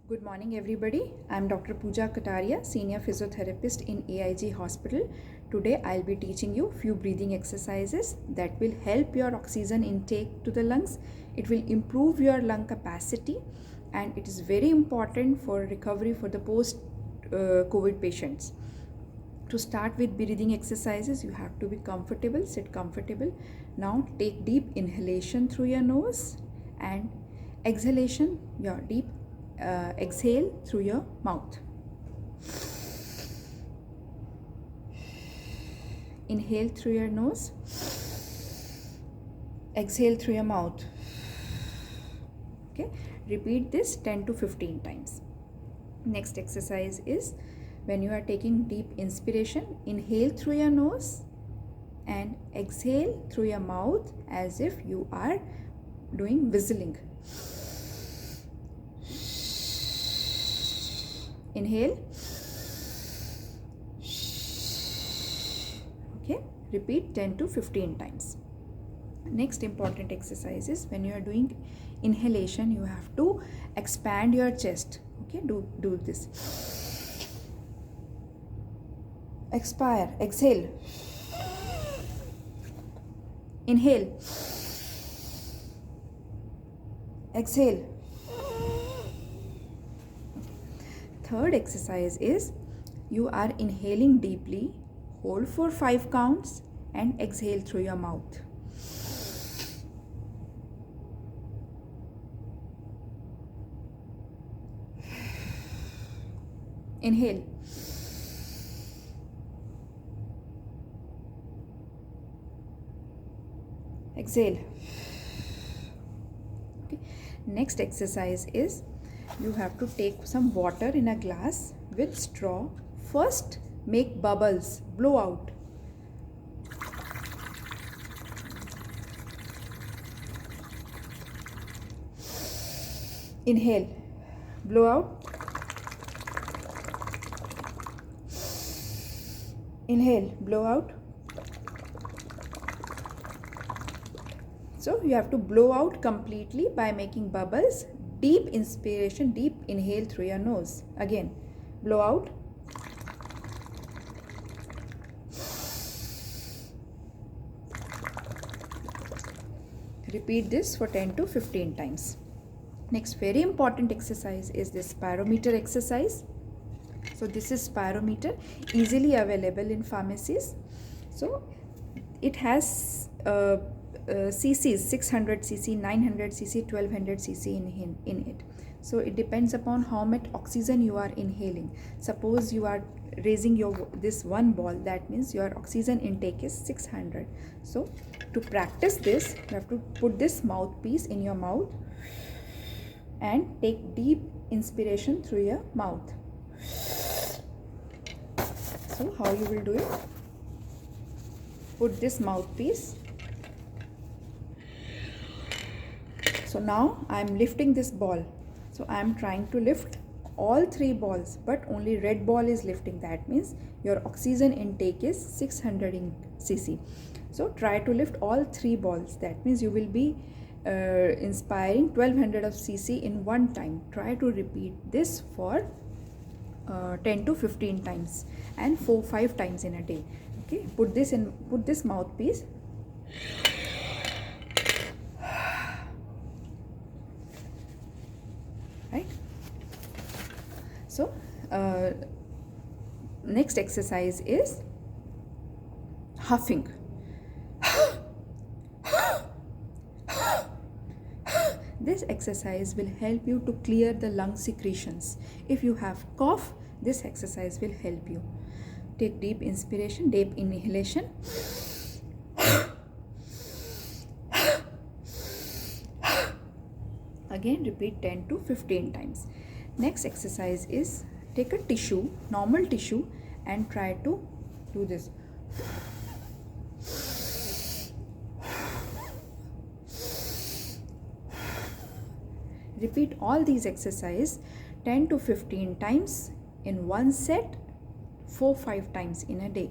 Good morning everybody. I am Dr. Pooja Kataria, Senior Physiotherapist in AIG Hospital. Today I'll be teaching you few breathing exercises that will help your oxygen intake to the lungs. It will improve your lung capacity and it is very important for recovery for the post-COVID patients. To start with breathing exercises, you have to be comfortable, sit comfortable. Now take deep inhalation through your nose and exhalation, your deep exhale through your mouth. Inhale through your nose, exhale through your mouth. Okay, repeat this 10 to 15 times. Next exercise is when you are taking deep inspiration, inhale through your nose and exhale through your mouth as if you are doing whistling. Inhale. Okay, repeat 10 to 15 times. Next important exercise is when you are doing inhalation, you have to expand your chest. Okay, do this. Expire, exhale. Inhale. Exhale. Third exercise is you are inhaling deeply, hold for 5 counts and exhale through your mouth. Inhale. Exhale. Okay. Next exercise is you have to take some water in a glass with straw. First, make bubbles, blow out. Inhale, blow out. Inhale, blow out. So you have to blow out completely by making bubbles. Deep inspiration, deep inhale through your nose. Again, blow out. Repeat this for 10 to 15 times. Next very important exercise is this spirometer exercise. So this is spirometer, easily available in pharmacies. So it has cc's, 600 cc, 900 cc, 1200 cc in it. So it depends upon how much oxygen you are inhaling. Suppose you are raising this one ball, that means your oxygen intake is 600. So to practice this, you have to put this mouthpiece in your mouth and take deep inspiration through your mouth. So how you will do it? Put this mouthpiece. So now I am lifting this ball. So I am trying to lift all 3 balls, but only red ball is lifting. That means your oxygen intake is 600 cc. So try to lift all 3 balls. That means you will be inspiring 1200 of cc in one time. Try to repeat this for 10 to 15 times and 4-5 times in a day. Okay, put this mouthpiece. Right. So next exercise is huffing. This exercise will help you to clear the lung secretions. If you have cough, this exercise will help you. Take deep inspiration, deep inhalation. Again, repeat 10 to 15 times. Next exercise is take a tissue, normal tissue, and try to do this. Repeat all these exercises 10 to 15 times in one set, 4-5 times in a day.